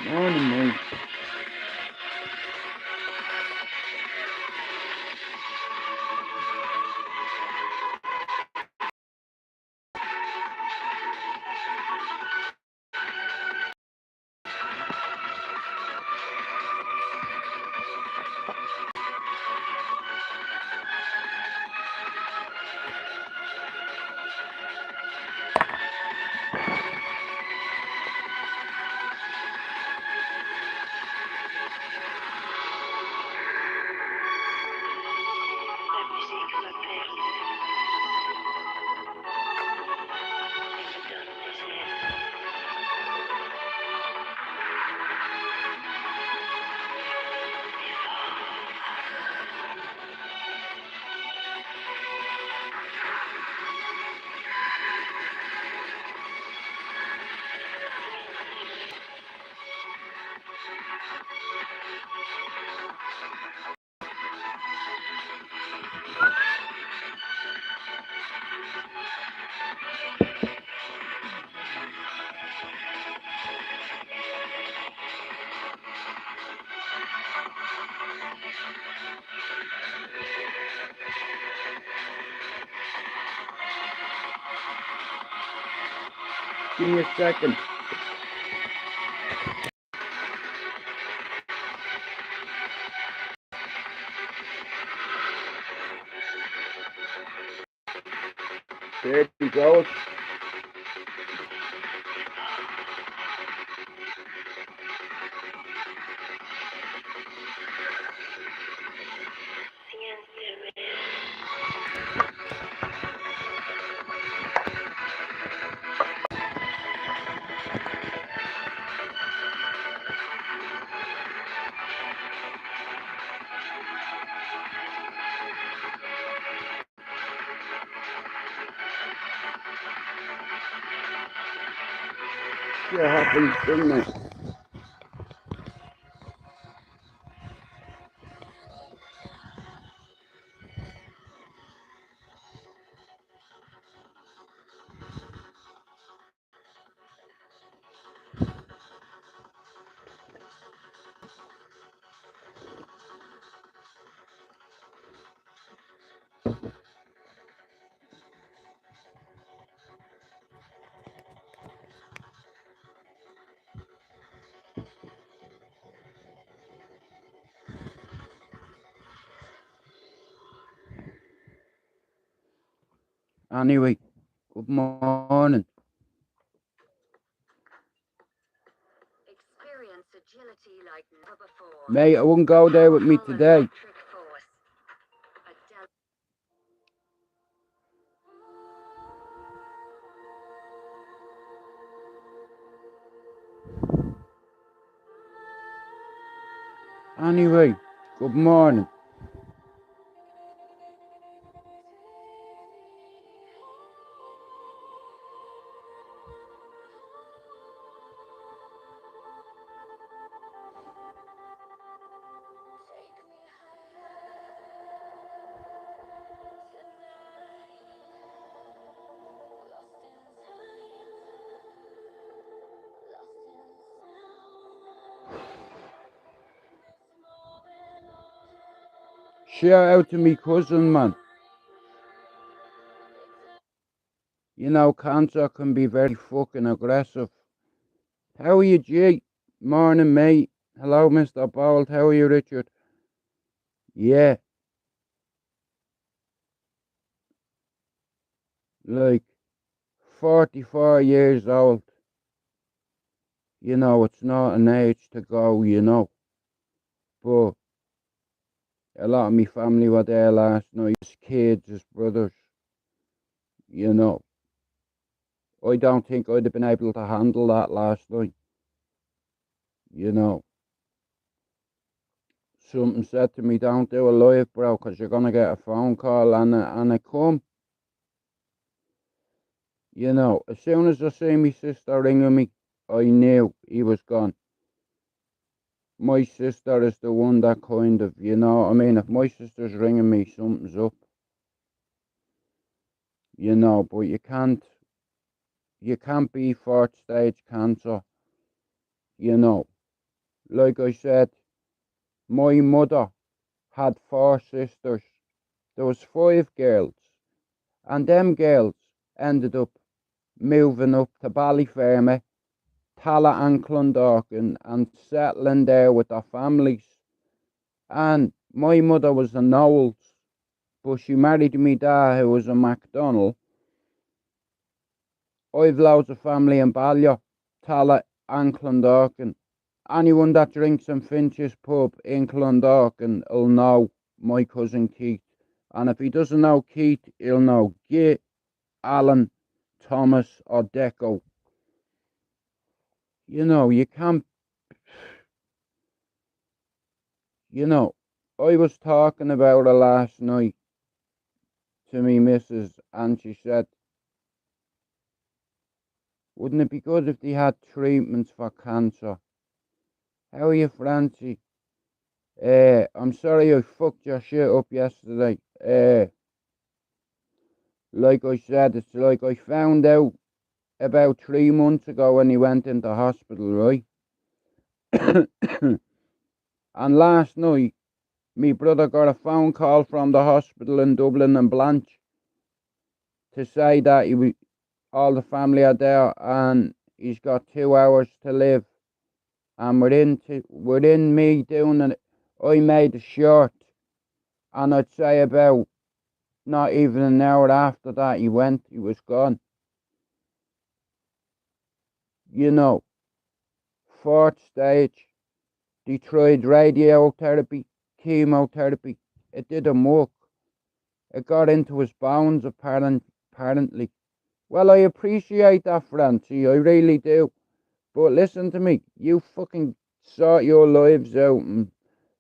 Morning, mate. Give me a second. There he goes. Shit happens, doesn't it? Anyway, good morning. Experience agility like never before. Mate, I wouldn't go there with me today. Anyway, good morning. Shout out to me cousin, man. You know, cancer can be very fucking aggressive. How are you, G? Morning, mate. Hello, Mr. Bold. How are you, Richard? Yeah, like 44 years old. You know, it's not an age to go, you know. But a lot of my family were there last night. His kids, his brothers, you know. I don't think I'd have been able to handle that last night, you know. Something said to me, don't do a live, bro, because you're going to get a phone call, and I come. You know, as soon as I see my sister ringing me, I knew he was gone. My sister is the one that kind of, you know what I mean? If my sister's ringing me, something's up, you know, but you can't be fourth stage cancer, you know. Like I said, my mother had four sisters. There was five girls, and them girls ended up moving up to Ballyfermot, Tala and Clondalkin, and settling there with their families. And my mother was a Knowles, but she married me dad, who was a MacDonald. I've loads of family in Ballier, Tala and Clondalkin. Anyone that drinks in Finch's pub in Clondalkin will know my cousin Keith. And if he doesn't know Keith, he'll know Git, Alan, Thomas, or Deco. You know, you can't, you know, I was talking about it last night to me missus, and she said, wouldn't it be good if they had treatments for cancer? How are you, Francie? I'm sorry I fucked your shit up yesterday. Like I said, it's like I found out about 3 months ago when he went into hospital, right? And last night, me brother got a phone call from the hospital in Dublin and Blanche to say that all the family are there and he's got 2 hours to live. And within me doing it, I made a short, and I'd say about not even an hour after that he was gone. You know, fourth stage, they tried radiotherapy, chemotherapy, it didn't work. It got into his bones apparently. Well, I appreciate that, Francie, I really do. But listen to me, you fucking sort your lives out, and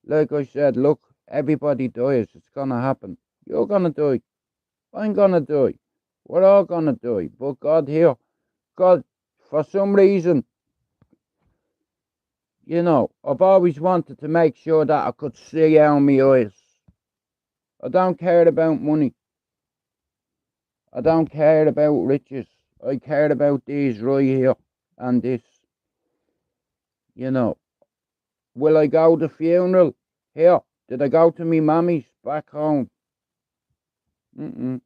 like I said, look, everybody dies. It's gonna happen. You're gonna die. I'm gonna die. We're all gonna die. But God, for some reason, you know, I've always wanted to make sure that I could see out my eyes. I don't care about money. I don't care about riches. I care about these right here and this. You know, will I go to the funeral? Here, did I go to me mammy's back home? Mm-mm.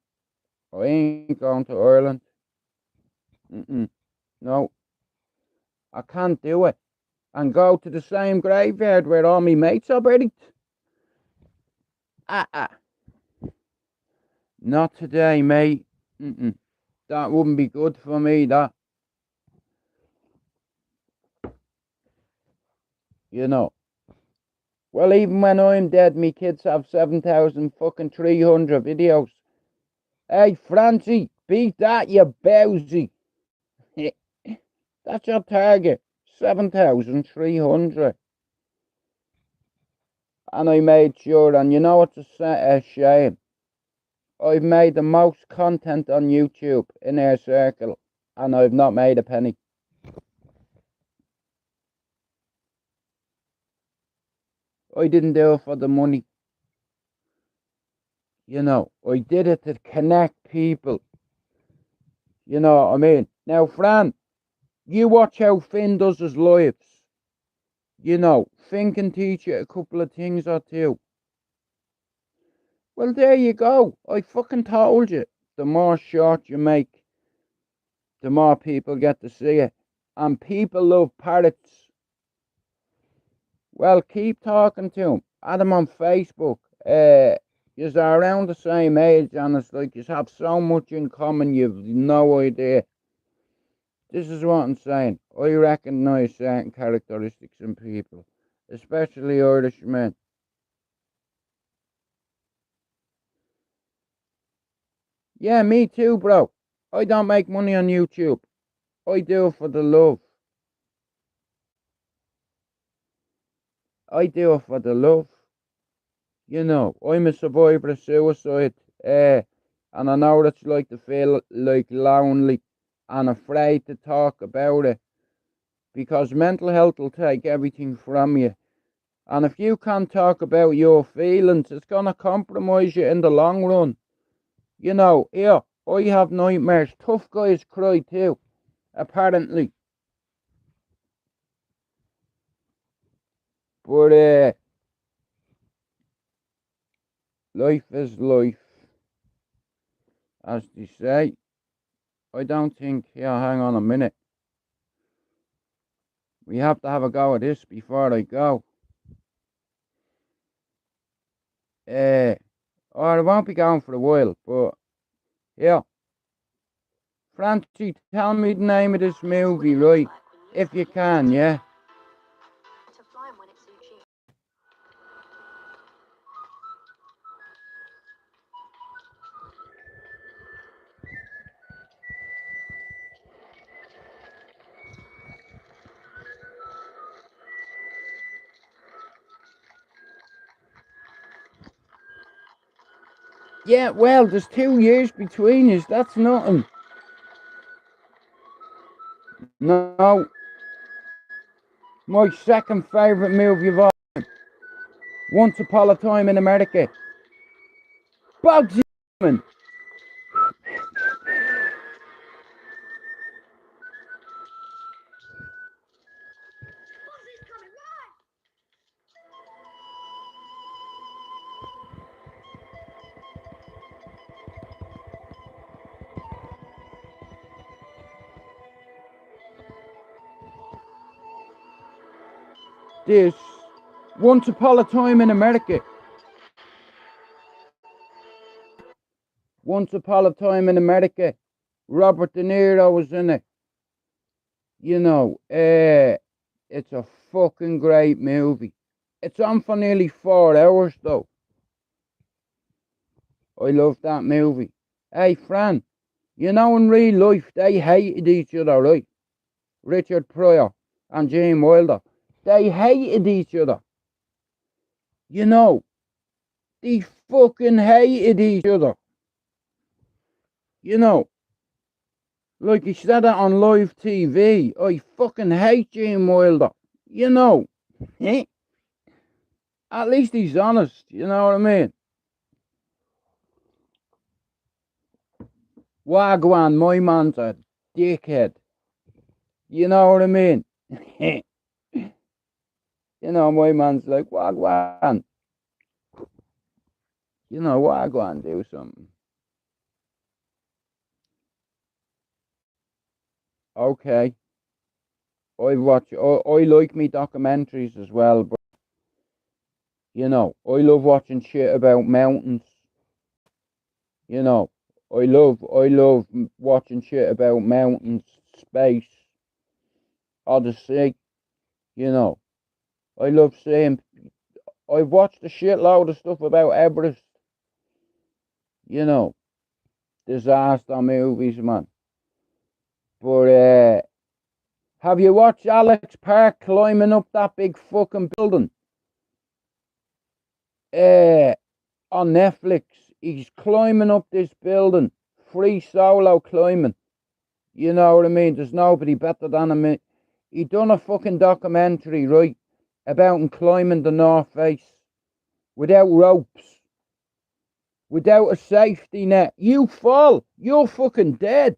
I ain't going to Ireland. Mm-mm. No, I can't do it. And go to the same graveyard where all my mates are buried. Ah. Not today, mate. Mm-mm. That wouldn't be good for me, that. You know. Well, even when I'm dead, me kids have 7,000 fucking 300 videos. Hey, Francie, beat that, you bowsy. That's your target. 7,300. And I made sure, and you know what's a shame? I've made the most content on YouTube in our circle, and I've not made a penny. I didn't do it for the money. You know, I did it to connect people. You know what I mean? Now, Fran, you watch how Finn does his lives. You know, Finn can teach you a couple of things or two. Well, there you go. I fucking told you. The more short you make, the more people get to see it. And people love parrots. Well, keep talking to him. Add him on Facebook. Yous are around the same age, and it's like you have so much in common, you've no idea. This is what I'm saying. I recognise certain characteristics in people, especially Irishmen. Yeah, me too, bro. I don't make money on YouTube. I do it for the love. I do it for the love. You know, I'm a survivor of suicide. And I know what it's like to feel like lonely and afraid to talk about it, because mental health will take everything from you. And if you can't talk about your feelings, it's going to compromise you in the long run. You know, yeah, I have nightmares. Tough guys cry too, apparently. But life is life, as they say. I don't think, yeah, hang on a minute. We have to have a go at this before I go. Or I won't be going for a while, but yeah. Francie, tell me the name of this movie, right? If you can, yeah? To fly when it suits you. Yeah, well, there's 2 years between us. That's nothing. No. My second favourite movie of all time. Once Upon a Time in America. Bugsy Malone. This. Once Upon a Time in America. Once Upon a Time in America. Robert De Niro was in it. You know, it's a fucking great movie. It's on for nearly 4 hours, though. I love that movie. Hey, Fran, you know in real life they hated each other, right? Richard Pryor and Gene Wilder. They hated each other. You know, they fucking hated each other. You know, like he said it on live TV. I fucking hate Gene Wilder. You know, eh? At least he's honest. You know what I mean? Wagwan, my man's a dickhead. You know what I mean? You know, my man's like, Wagwan. You know, Wagwan, do something. Okay. I like me documentaries as well, but, you know, I love watching shit about mountains. You know, I love watching shit about mountains, space, Odyssey. You know, I love seeing. I've watched a shitload of stuff about Everest. You know, disaster movies, man. But have you watched Alex Park climbing up that big fucking building? Uh, on Netflix, he's climbing up this building, free solo climbing. You know what I mean? There's nobody better than him. He done a fucking documentary, right, about him climbing the North Face without ropes, without a safety net. You fall, you're fucking dead.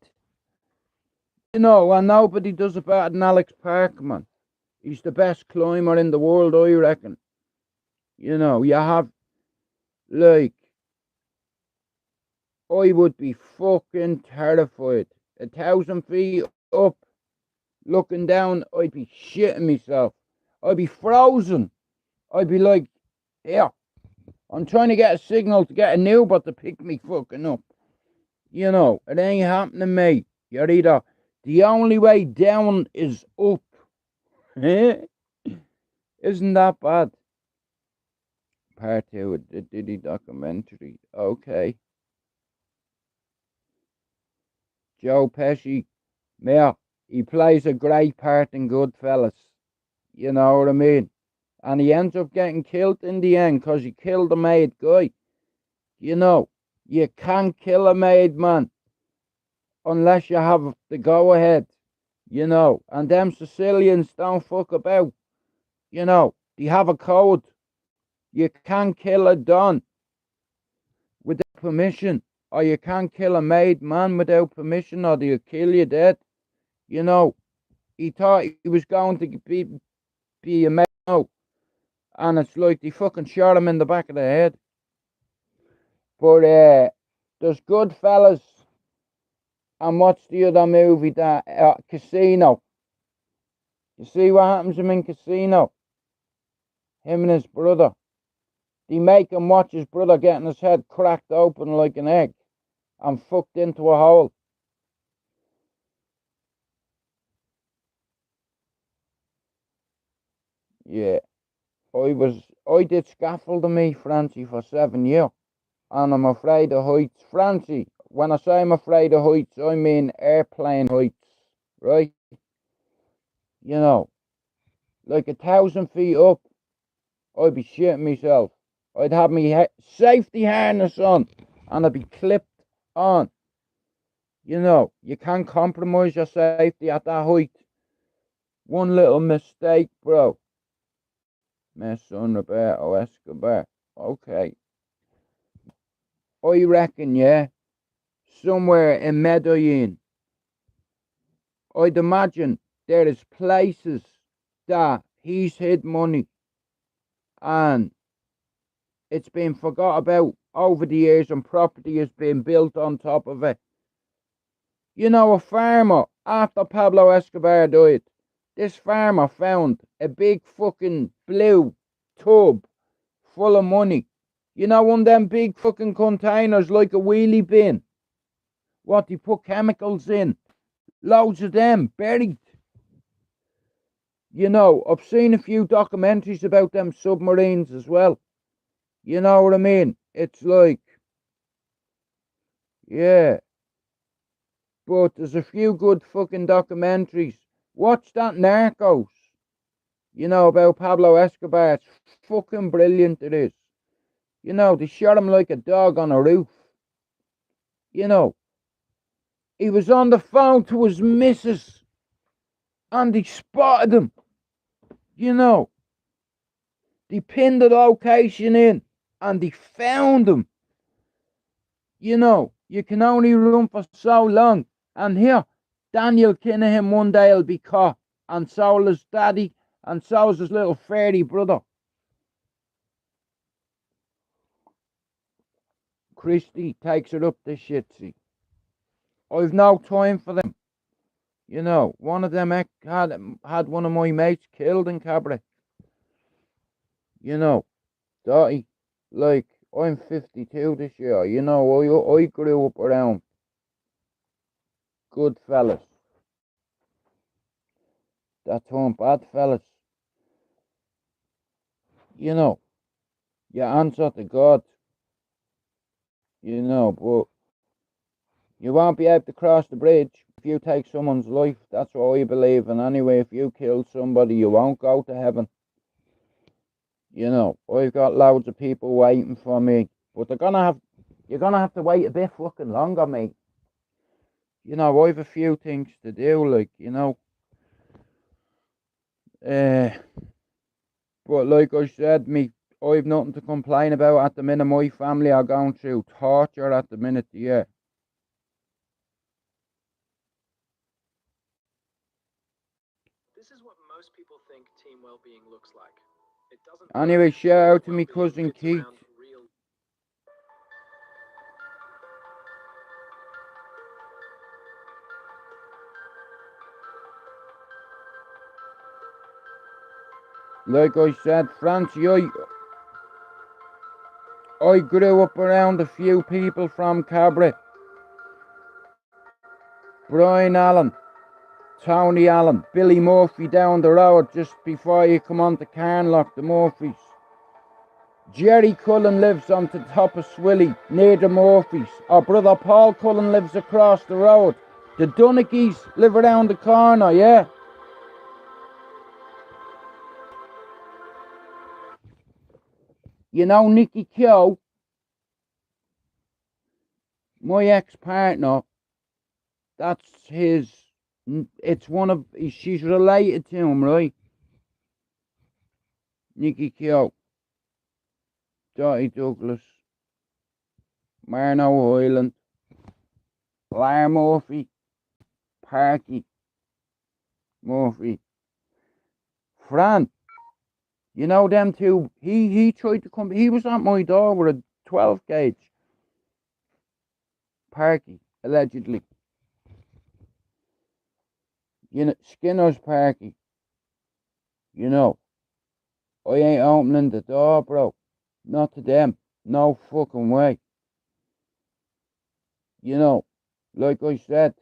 You know, and nobody does it better than Alex Park, man. He's the best climber in the world, I reckon. You know, you have, like, I would be fucking terrified 1,000 feet up, looking down, I'd be shitting myself. I'd be frozen. I'd be like, yeah, I'm trying to get a signal to get an Uber to pick me fucking up. You know, it ain't happening, mate. You're either, the only way down is up. Isn't that bad? Part 2 of the Diddy documentary. Okay. Joe Pesci, yeah, he plays a great part in Goodfellas. You know what I mean? And he ends up getting killed in the end because he killed a made guy. You know, you can't kill a made man unless you have the go ahead. You know, and them Sicilians don't fuck about. You know, they have a code. You can't kill a Don without permission, or you can't kill a made man without permission, or they'll kill you dead. You know, he thought he was going to be a made man, and it's like they fucking shot him in the back of the head. But there's Goodfellas, and what's the other movie that Casino? You see what happens to him in Casino? Him and his brother. They make him watch his brother getting his head cracked open like an egg and fucked into a hole. Yeah. I did scaffolding, me, Francie, for 7 years. And I'm afraid of heights. Francie, when I say I'm afraid of heights, I mean airplane heights, right? You know, like 1,000 feet up, I'd be shitting myself. I'd have my safety harness on, and I'd be clipped on. You know, you can't compromise your safety at that height. One little mistake, bro. My son Roberto Escobar. Okay. I reckon, yeah, somewhere in Medellin, I'd imagine there is places that he's hid money and it's been forgot about over the years and property has been built on top of it. You know, a farmer, after Pablo Escobar died, this farmer found a big fucking blue tub full of money. You know, one of them big fucking containers like a wheelie bin. What they put chemicals in. Loads of them buried. You know, I've seen a few documentaries about them submarines as well. You know what I mean? It's like, yeah. But there's a few good fucking documentaries. Watch that Narcos. You know, about Pablo Escobar. It's fucking brilliant, it is. You know, they shot him like a dog on a roof. You know, he was on the phone to his missus and they spotted him. You know, they pinned the location in and they found him. You know, you can only run for so long. And here, Daniel Kinahan one day will be caught, and so will his daddy, and so is his little fairy brother. Christie takes it up the shit, see. I've no time for them. You know, one of them had one of my mates killed in Cabaret. You know, Dottie, like, I'm 52 this year. You know, I grew up around good fellas that turned bad fellas. You know, you answer to God. You know, but you won't be able to cross the bridge if you take someone's life. That's what I believe. And anyway, if you kill somebody, you won't go to heaven. You know, I've got loads of people waiting for me, but you're gonna have to wait a bit fucking longer, mate. You know, I've a few things to do, like, you know. But like I said, I've nothing to complain about at the minute. My family are going through torture at the minute, yeah. This is what most people think team well-being looks like. It doesn't. Anyway, shout out to me cousin Keith. Like I said, Francie, I grew up around a few people from Cabra. Brian Allen, Tony Allen, Billy Murphy down the road just before you come on to Carnlough, the Murphys. Jerry Cullen lives on the top of Swilly, near the Murphys. Our brother Paul Cullen lives across the road. The Dunakeys live around the corner, yeah? You know Nicky Keogh, my ex-partner, that's his, it's one of, she's related to him, right? Nicky Keogh, Dottie Douglas, Marno Highland, Blair Murphy, Parky Murphy, Fran. You know them two, he tried to come, he was at my door with a 12 gauge. Parky, allegedly. You know, Skinner's Parky. You know, I ain't opening the door, bro. Not to them. No fucking way. You know, like I said,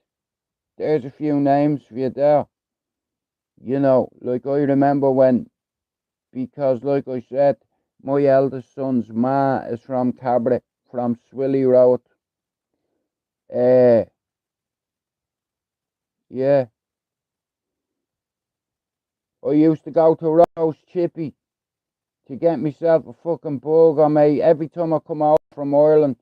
there's a few names for you there. You know, like I remember when, because like I said, my eldest son's ma is from Cabra, from Swilly Road. Yeah. I used to go to Rose Chippy to get myself a fucking burger, mate. Every time I come out from Ireland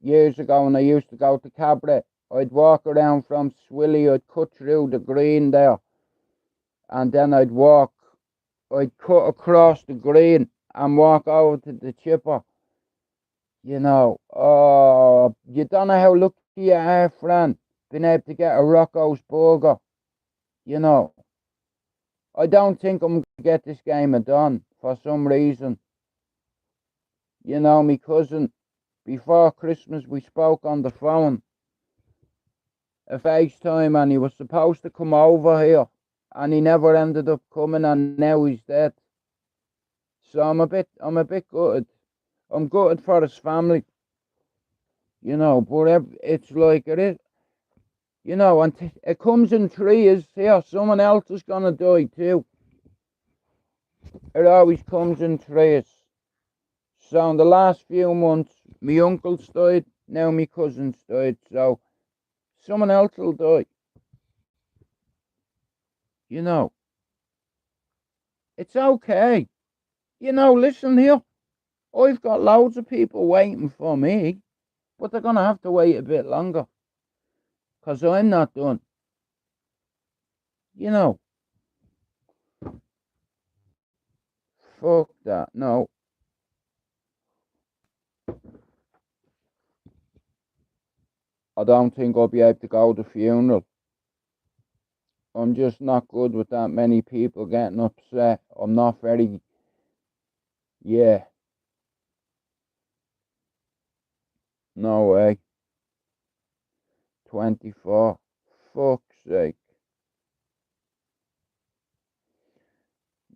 years ago, and I used to go to Cabra, I'd walk around from Swilly, I'd cut through the green there, and then I'd cut across the green and walk over to the chipper. You know, you don't know how lucky you are, Fran, being able to get a Rocco's burger. You know, I don't think I'm going to get this game done for some reason. You know, my cousin, before Christmas, we spoke on the phone, a FaceTime, and he was supposed to come over here, and he never ended up coming, and now he's dead. So I'm a bit gutted. I'm gutted for his family, you know, but it's like it is, you know, and it comes in threes here. Someone else is gonna die too. It always comes in threes. So in the last few months, my uncle's died, now my cousin's died, so someone else will die. You know, it's okay. You know, listen here, I've got loads of people waiting for me, but they're gonna have to wait a bit longer, because I'm not done. You know, fuck that, no. I don't think I'll be able to go to the funeral. I'm just not good with that many people getting upset. I'm not very, yeah, no way. 24, fuck's sake.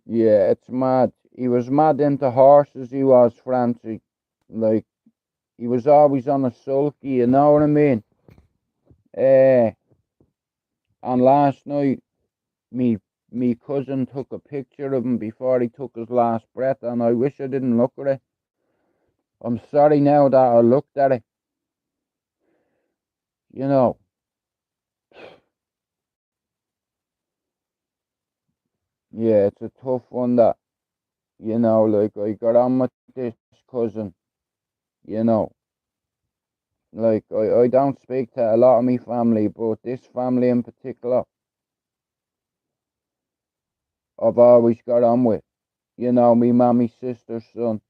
Yeah, it's mad. He was mad into horses, he was, Francie. Like, he was always on a sulky, you know what I mean? And last night, me cousin took a picture of him before he took his last breath, and I wish I didn't look at it. I'm sorry now that I looked at it. You know, yeah, it's a tough one that, you know, like I got on with this cousin, you know. Like, I don't speak to a lot of my family, but this family in particular, I've always got on with. You know, me mommy's sister's son.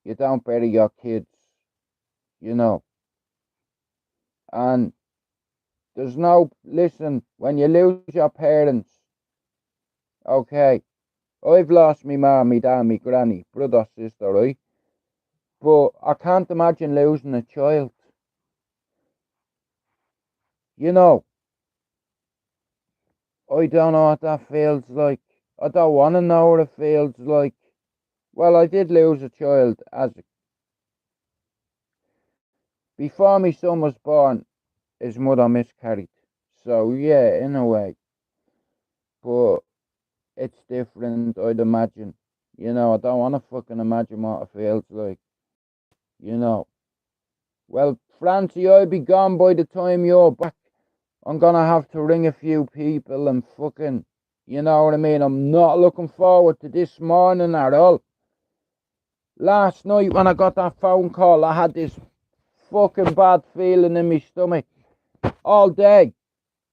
You don't bury your kids, you know. And there's no, listen, when you lose your parents, okay, I've lost me mum, me dad, me granny, brother, sister, right? But I can't imagine losing a child. You know, I don't know what that feels like. I don't want to know what it feels like. Well, I did lose a child before my son was born. His mother miscarried. So yeah, in a way, but it's different. I'd imagine. I don't want to fucking imagine what it feels like. You know. Well, Francie, I'll be gone by the time you're back. I'm gonna have to ring a few people and fucking, you know what I mean? I'm not looking forward to this morning at all. Last night when I got that phone call, I had this fucking bad feeling in my stomach all day.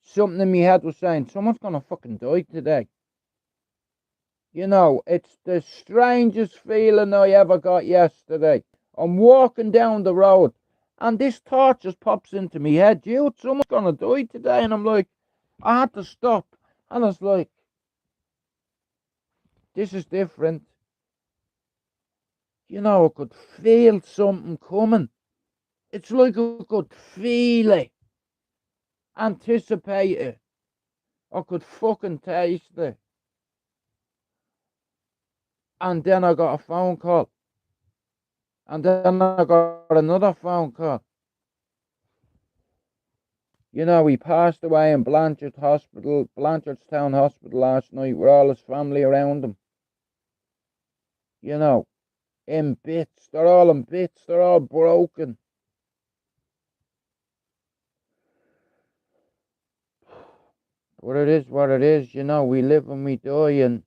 Something in my head was saying, someone's gonna fucking die today. It's the strangest feeling I ever got yesterday. I'm walking down the road and this thought just pops into my head. Dude, someone's gonna die today. And I'm like, I had to stop. And I was like, this is different. I could feel something coming. It's like I could feel it, anticipate it. I could fucking taste it. And then I got a phone call. And then I got another phone call. He passed away in Blanchardstown Hospital last night with all his family around him. In bits. They're all in bits. They're all broken. But it is what it is. We live and we die, and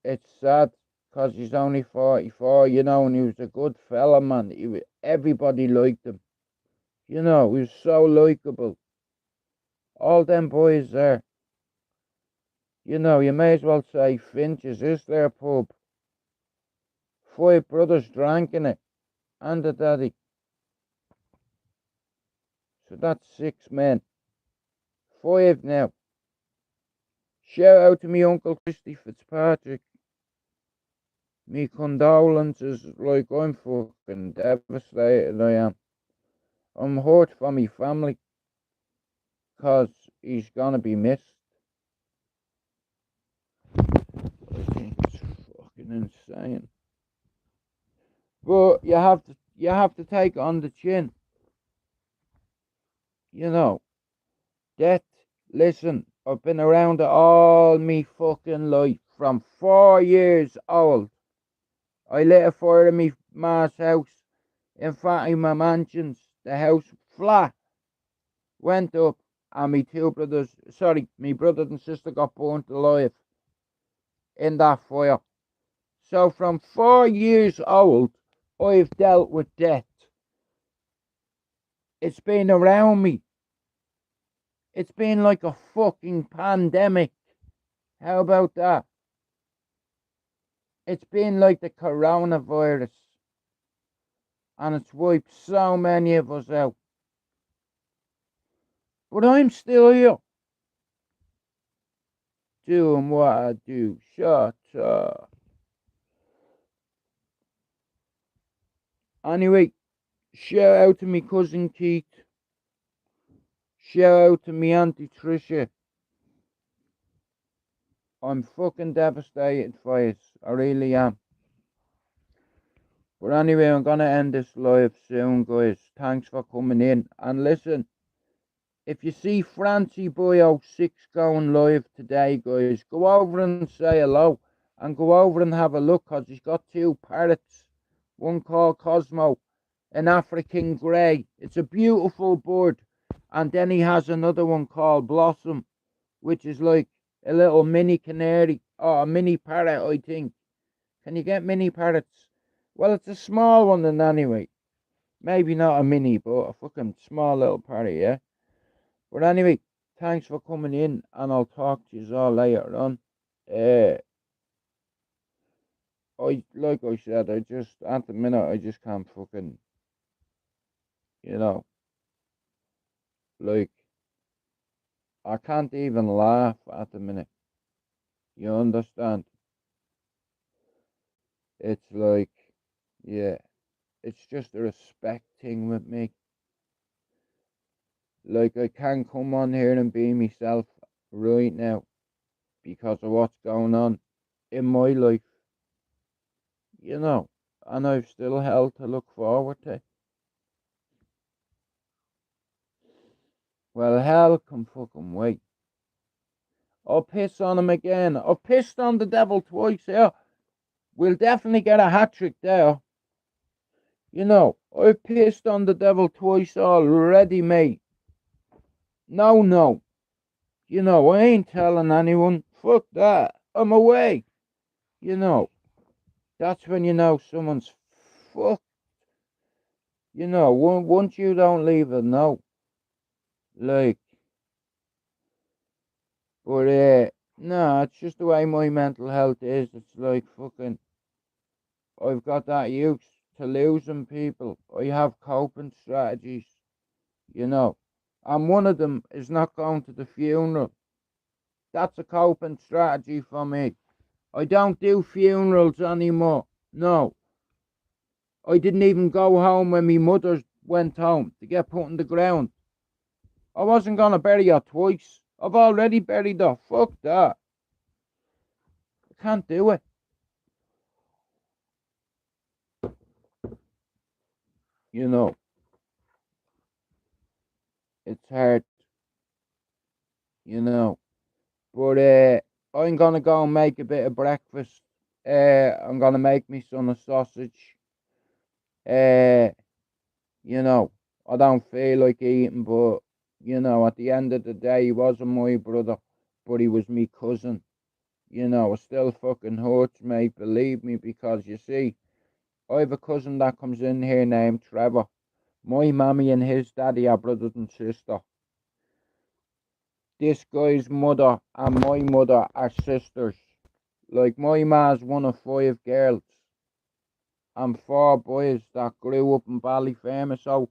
it's sad because he's only 44, and he was a good fella, man. Everybody liked him. He was so likeable. All them boys there. You may as well say Finch's is their pub. 5 brothers drank in it, and the daddy. So that's 6 men. 5 now. Shout out to me Uncle Christy Fitzpatrick. Me condolences, like I'm fucking devastated, I am. I'm hurt for me family, cause he's gonna be missed. I think it's fucking insane. But you have to take it on the chin. Death, listen, I've been around it all me fucking life. From 4 years old, I lit a fire in me ma's house. In fact, in my mansions, the house flat went up, and me brother and sister got burnt alive in that fire. So from 4 years old, I've dealt with death. It's been around me. It's been like a fucking pandemic. How about that? It's been like the coronavirus. And it's wiped so many of us out. But I'm still here. Doing what I do. Shut up. Anyway, shout out to me cousin Keith. Shout out to me auntie Tricia. I'm fucking devastated for it. I really am. But anyway, I'm gonna end this live soon, guys. Thanks for coming in. And listen, if you see Francie Boy 06 going live today, guys, go over and say hello. And go over and have a look, because he's got 2 parrots. One called Cosmo, an African grey. It's a beautiful bird. And then he has another one called Blossom, which is like a little mini canary, or a mini parrot, I think. Can you get mini parrots? Well, it's a small one then anyway. Maybe not a mini, but a fucking small little parrot, yeah? But anyway, thanks for coming in, and I'll talk to you all later on. Like I said, at the minute, I just can't fucking, you know, like, I can't even laugh at the minute. You understand? It's like, yeah, it's just a respect thing with me. Like, I can't come on here and be myself right now because of what's going on. in my life, and I've still hell to look forward to. Well, hell can fucking wait. I'll piss on him again. I've pissed on the devil twice here. We'll definitely get a hat trick there. I've pissed on the devil twice already, mate. No. I ain't telling anyone. Fuck that. I'm away. That's when someone's fucked. Once you don't leave a note. Like, but, no, it's just the way my mental health is. It's like fucking, I've got that used to losing people. I have coping strategies, and one of them is not going to the funeral. That's a coping strategy for me. I don't do funerals anymore. No. I didn't even go home when my mother went home to get put in the ground. I wasn't going to bury her twice. I've already buried her. Fuck that. I can't do it. It's hard. But I'm going to go and make a bit of breakfast. I'm going to make me son a sausage. I don't feel like eating, but, at the end of the day, he wasn't my brother, but he was me cousin. It still fucking hurts, mate, believe me, because you see, I have a cousin that comes in here named Trevor. My mammy and his daddy are brothers and sister. This guy's mother and my mother are sisters. Like, my ma's one of 5 girls and 4 boys that grew up in Ballyfermot. So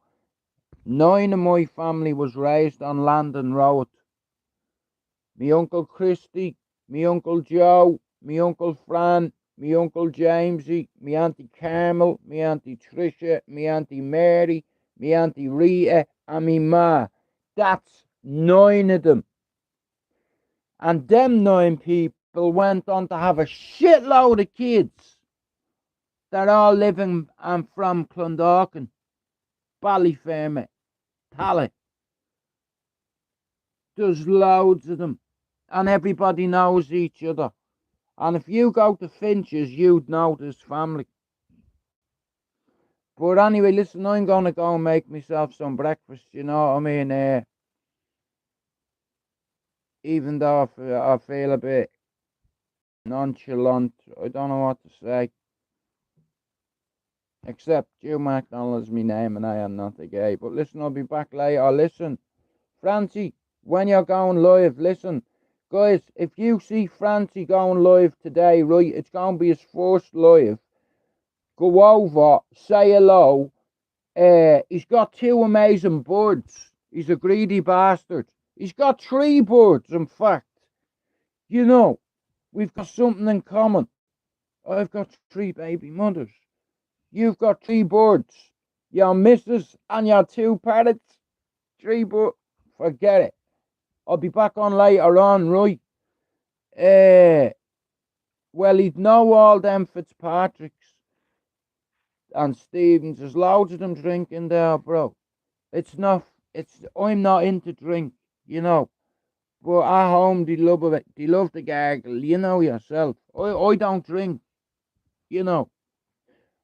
9 of my family was raised on Landon Road. Me Uncle Christy, me Uncle Joe, me Uncle Fran, me Uncle Jamesy, me Auntie Carmel, me Auntie Tricia, me Auntie Mary, me Auntie Rita, and me ma. That's 9 of them. And them 9 people went on to have a shitload of kids. They're all living and from Clondalkin, Ballyfermot, Tally. There's loads of them. And everybody knows each other. And if you go to Finch's, you'd know this family. But anyway, listen, I'm going to go and make myself some breakfast, you know what I mean? Even though I feel a bit nonchalant, I don't know what to say. Except Joe McDonald's my name and I am not a gay. But listen, I'll be back later. Listen, Francie, when you're going live, listen. Guys, if you see Francie going live today, right, it's going to be his first live. Go over, say hello. He's got 2 amazing birds. He's a greedy bastard. He's got 3 birds, in fact. We've got something in common. I've got 3 baby mothers. You've got 3 birds. Your missus and your 2 parrots. 3 birds. Forget it. I'll be back on later on, right? Well, he'd know all them Fitzpatricks and Stevens. There's loads of them drinking there, bro. I'm not into drink, But at home, they love it. They love the gargle, yourself. I don't drink,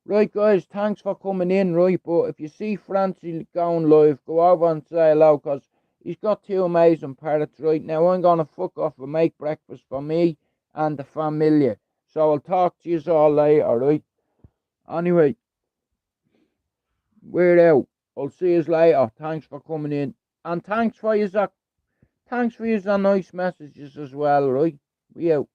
Right, guys, thanks for coming in, right? But if you see Francie going live, go over and say hello, because he's got 2 amazing parrots right now. I'm going to fuck off and make breakfast for me and the family. So I'll talk to you all later, right? Anyway, we're out. I'll see you later. Thanks for coming in. And thanks for your nice messages as well, right? We out.